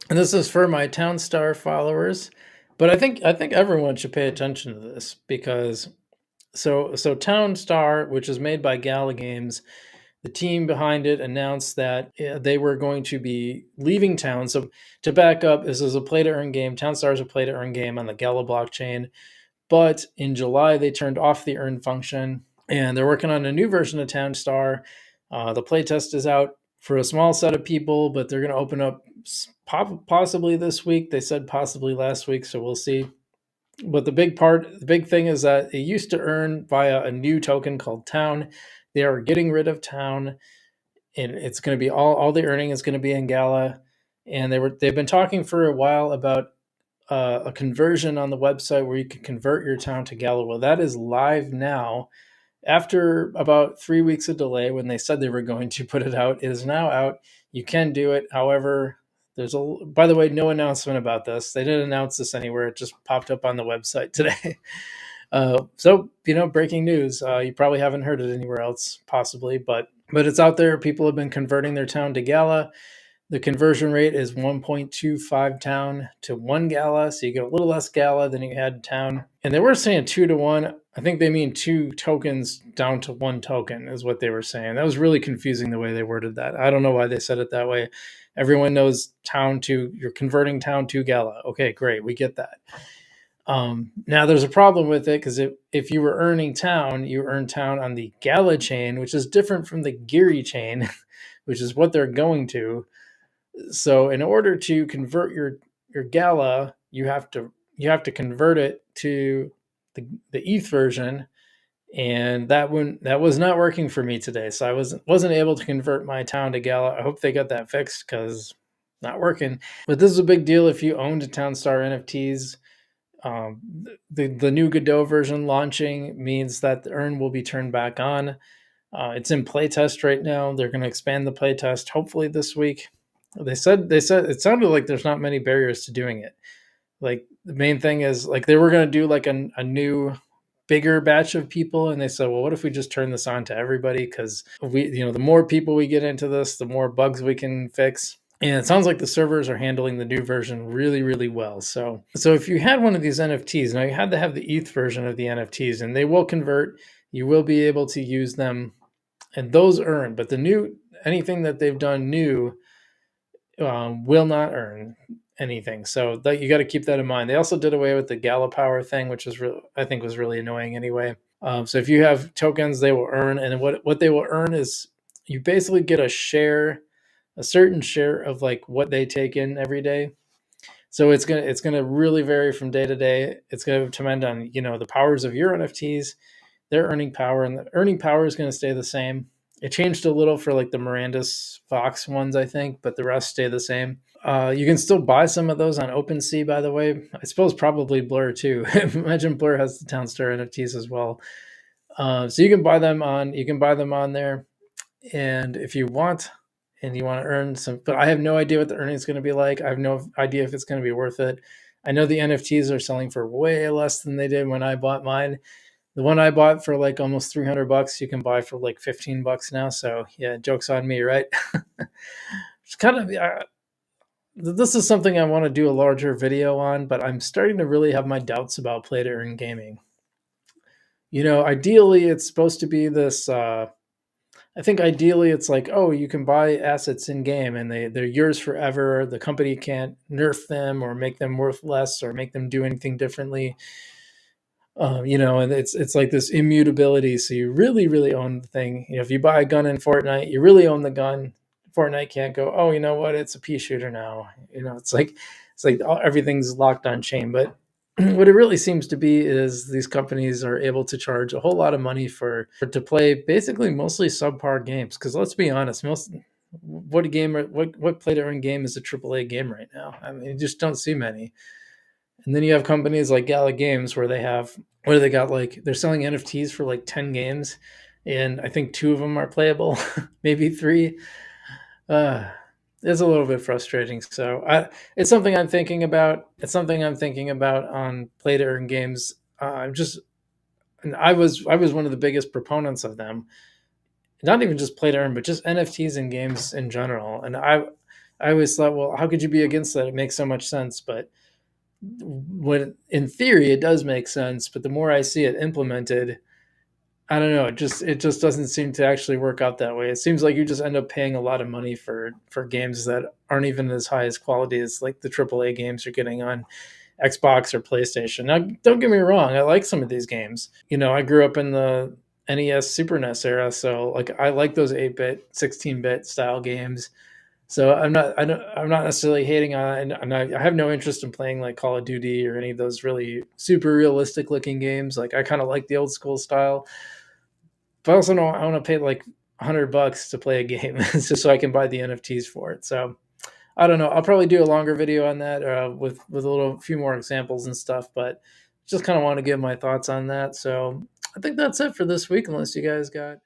And this is for my Town Star followers, but I think everyone should pay attention to this because so Town Star, which is made by Gala Games, the team behind it announced that they were going to be leaving town. So to back up, this is a play to earn game. Town Star is a play to earn game on the Gala blockchain. But in July, they turned off the earn function and they're working on a new version of Town Star. The playtest is out for a small set of people, but they're going to open up possibly this week. They said possibly last week, so we'll see. But the big thing is that it used to earn via a new token called Town. They are getting rid of Town, and it's going to be all the earning is going to be in Gala. And they've been talking for a while about a conversion on the website where you can convert your town to Gala. Well, that is live now. After about 3 weeks of delay, when they said they were going to put it out, it is now out. You can do it. However, by the way, no announcement about this. They didn't announce this anywhere. It just popped up on the website today. So, breaking news. You probably haven't heard it anywhere else, possibly, but it's out there. People have been converting their town to Gala. The conversion rate is 1.25 town to 1 Gala, so you get a little less Gala than you had town. And they were saying 2 to 1. I think they mean 2 tokens down to 1 token is what they were saying. That was really confusing the way they worded that. I don't know why they said it that way. Everyone knows you're converting town to Gala. Okay, great, we get that. Now there's a problem with it because if you were earning town, you earn town on the Gala chain, which is different from the Geary chain, which is what they're going to. So in order to convert your Gala, you have to convert it to the ETH version, and that was not working for me today. So I wasn't able to convert my town to Gala. I hope they got that fixed because not working. But this is a big deal if you owned Town Star NFTs. The new Godot version launching means that the earn will be turned back on. It's in playtest right now. They're going to expand the playtest hopefully this week. They said it sounded like there's not many barriers to doing it. Like the main thing is like they were going to do like a new bigger batch of people, and they said, well, what if we just turn this on to everybody? Because the more people we get into this, the more bugs we can fix. And it sounds like the servers are handling the new version really, really well. So if you had one of these NFTs, now you had to have the ETH version of the NFTs, and they will convert. You will be able to use them, and those earn. But anything that they've done new will not earn anything. So you got to keep that in mind. They also did away with the Gala Power thing, which I think was really annoying anyway. So if you have tokens, they will earn, and what they will earn is you basically get a certain share of like what they take in every day. So it's gonna really vary from day to day. It's gonna depend on the powers of your NFTs, their earning power, and the earning power is going to stay the same. It changed a little for like the Miranda's Fox ones, I think, but the rest stay the same. You can still buy some of those on OpenSea, by the way. I suppose probably Blur too. Imagine Blur has the Town Star NFTs as well. So you can buy them on there, and if you want, and you want to earn some, but I have no idea what the earning is going to be like. I have no idea if it's going to be worth it. I know the NFTs are selling for way less than they did when I bought mine. The one I bought for like almost $300, you can buy for like $15 now. So yeah, joke's on me, right? It's kind of this is something I want to do a larger video on, but I'm starting to really have my doubts about play to earn gaming. Ideally it's supposed to be this. I think ideally it's like, oh, you can buy assets in game and they're yours forever. The company can't nerf them or make them worth less or make them do anything differently. And it's like this immutability. So you really, really own the thing. If you buy a gun in Fortnite, you really own the gun. Fortnite can't go, oh, you know what? It's a pea shooter now. It's like everything's locked on chain. But what it really seems to be is these companies are able to charge a whole lot of money to play basically mostly subpar games. Because let's be honest, what play to earn game is a AAA game right now? I mean, you just don't see many. And then you have companies like Gala Games where they got like they're selling NFTs for like 10 games, and I think 2 of them are playable, maybe 3. It's a little bit frustrating. So it's something I'm thinking about. It's something I'm thinking about on play to earn games. And I was one of the biggest proponents of them. Not even just play to earn, but just NFTs in games in general. And I always thought, well, how could you be against that? It makes so much sense. But when in theory it does make sense, but the more I see it implemented, I don't know. It just doesn't seem to actually work out that way. It seems like you just end up paying a lot of money for games that aren't even as high as quality as like the AAA games you're getting on Xbox or PlayStation. Now, don't get me wrong. I like some of these games. I grew up in the NES, Super NES era, so like I like those 8-bit, 16-bit style games. So I'm not necessarily hating on it, and I have no interest in playing like Call of Duty or any of those really super realistic looking games. Like I kind of like the old school style, but I also don't I want to pay like $100 to play a game. It's just so I can buy the NFTs for it. So I don't know. I'll probably do a longer video on that with a little few more examples and stuff. But just kind of want to give my thoughts on that. So I think that's it for this week. Unless you guys got